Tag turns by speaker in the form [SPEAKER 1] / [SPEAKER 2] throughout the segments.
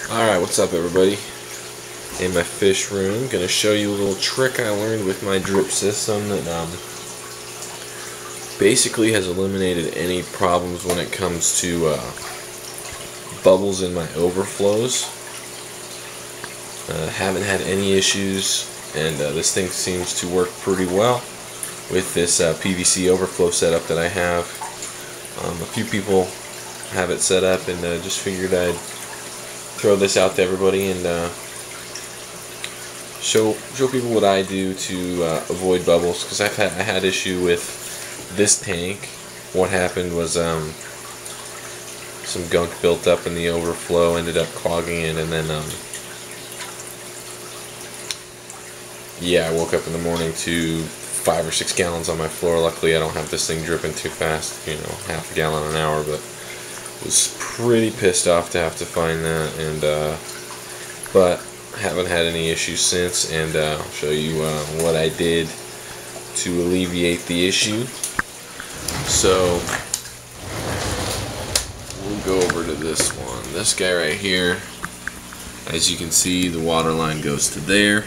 [SPEAKER 1] Alright, what's up everybody? In my fish room, gonna show you a little trick I learned with my drip system that basically has eliminated any problems when it comes to bubbles in my overflows. Haven't had any issues, and this thing seems to work pretty well with this PVC overflow setup that I have. A few people have it set up, and just figured I'd throw this out to everybody and show people what I do to avoid bubbles, because I had issue with this tank. What happened was some gunk built up in the overflow, ended up clogging it, and then yeah, I woke up in the morning to 5 or 6 gallons on my floor. Luckily I don't have this thing dripping too fast, you know, half a gallon an hour, but was pretty pissed off to have to find that, and but haven't had any issues since, and I'll show you what I did to alleviate the issue. So we'll go over to this one. This guy right here, as you can see, the water line goes to there,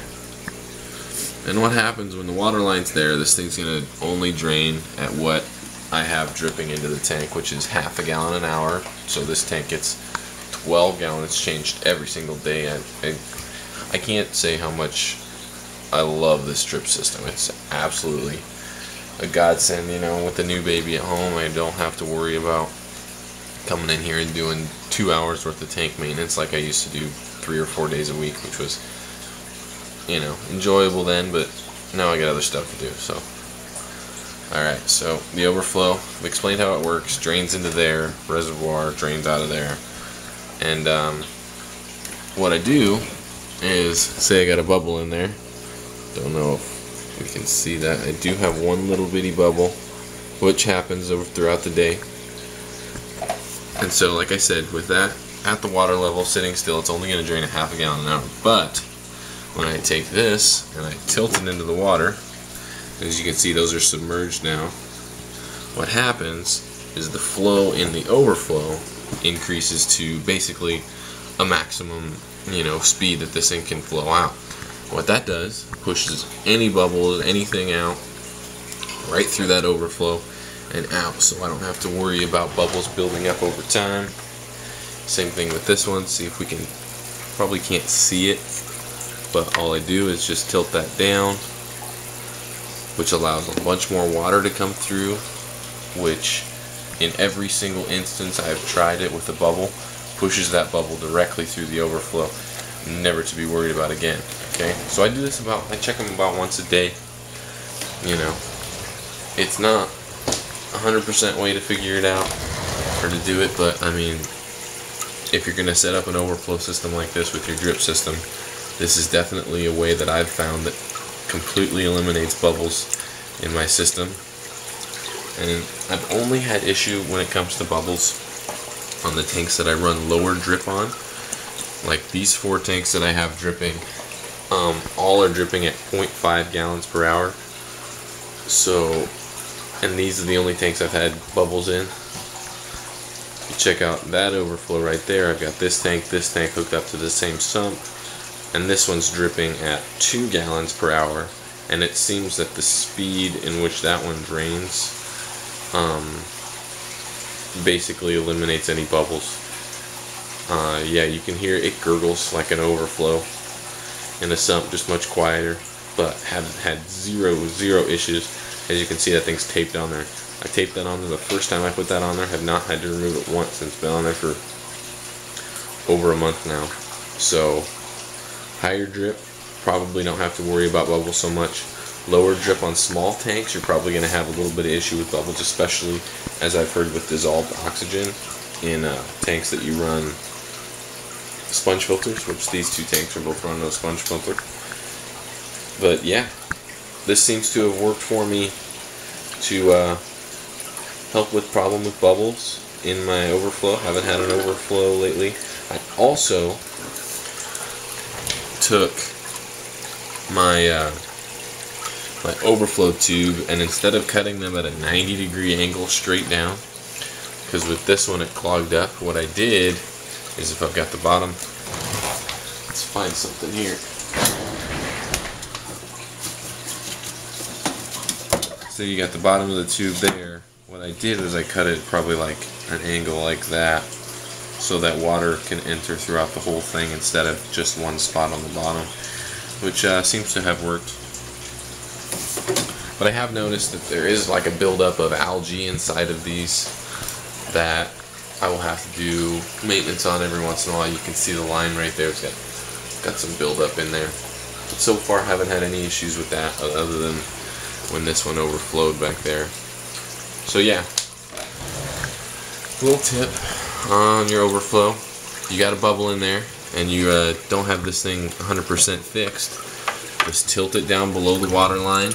[SPEAKER 1] and what happens when the water line's there, this thing's gonna only drain at what I have dripping into the tank, which is half a gallon an hour. So this tank gets 12 gallons. It's changed every single day. I can't say how much I love this drip system. It's absolutely a godsend. You know, with the new baby at home, I don't have to worry about coming in here and doing 2 hours worth of tank maintenance like I used to do 3 or 4 days a week, which was, you know, enjoyable then, but now I got other stuff to do. So alright, so the overflow, I've explained how it works. Drains into there, reservoir, drains out of there. And what I do is, say I got a bubble in there. Don't know if we can see that. I do have one little bitty bubble, which happens throughout the day. And so, like I said, with that at the water level, sitting still, it's only going to drain a half a gallon an hour. But when I take this and I tilt it into the water, as you can see, those are submerged now. What happens is the flow in the overflow increases to basically a maximum, you know, speed that this thing can flow out. What that does, pushes any bubbles, anything out right through that overflow and out, so I don't have to worry about bubbles building up over time. Same thing with this one. See if we can, probably can't see it, but all I do is just tilt that down, which allows a bunch more water to come through, which in every single instance I've tried it with a bubble, pushes that bubble directly through the overflow, never to be worried about again. Okay, so I do this I check them about once a day. You know, it's not 100% way to figure it out or to do it, but I mean, if you're going to set up an overflow system like this with your drip system, this is definitely a way that I've found that completely eliminates bubbles in my system. And I've only had issue when it comes to bubbles on the tanks that I run lower drip on. Like these 4 tanks that I have dripping, all are dripping at 0.5 gallons per hour. So, and these are the only tanks I've had bubbles in. You check out that overflow right there. I've got this tank hooked up to the same sump, and this one's dripping at 2 gallons per hour, and it seems that the speed in which that one drains basically eliminates any bubbles. Yeah, you can hear it gurgles like an overflow in a sump, just much quieter, but had zero issues. As you can see, that thing's taped on there. I taped that on there the first time I put that on there. Have not had to remove it once, and it's been on there for over a month now. So higher drip, probably don't have to worry about bubbles so much. Lower drip on small tanks, you're probably going to have a little bit of issue with bubbles, especially, as I've heard, with dissolved oxygen in tanks that you run sponge filters, which these 2 tanks are both running a sponge filter. But yeah, this seems to have worked for me to help with problem with bubbles in my overflow. Haven't had an overflow lately. I also took my my overflow tube, and instead of cutting them at a 90-degree angle straight down, because with this one it clogged up, what I did is, if I've got the bottom Let's find something here. So you got the bottom of the tube there. What I did was I cut it probably like an angle like that, so that water can enter throughout the whole thing instead of just one spot on the bottom, which seems to have worked. But I have noticed that there is like a buildup of algae inside of these that I will have to do maintenance on every once in a while. You can see the line right there. It's got some buildup in there. But so far, haven't had any issues with that other than when this one overflowed back there. So yeah, little tip on your overflow: you got a bubble in there and you don't have this thing 100% fixed. Just tilt it down below the water line,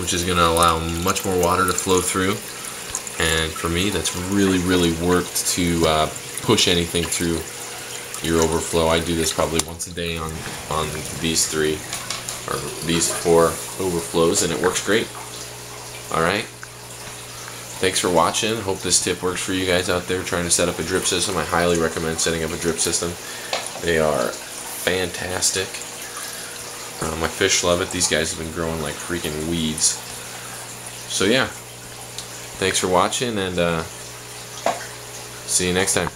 [SPEAKER 1] which is going to allow much more water to flow through. And for me, that's really worked to push anything through your overflow. I do this probably once a day on these 3 or these 4 overflows, and it works great. Alright, thanks for watching. Hope this tip works for you guys out there trying to set up a drip system. I highly recommend setting up a drip system. They are fantastic. My fish love it. These guys have been growing like freaking weeds. So yeah, thanks for watching, and see you next time.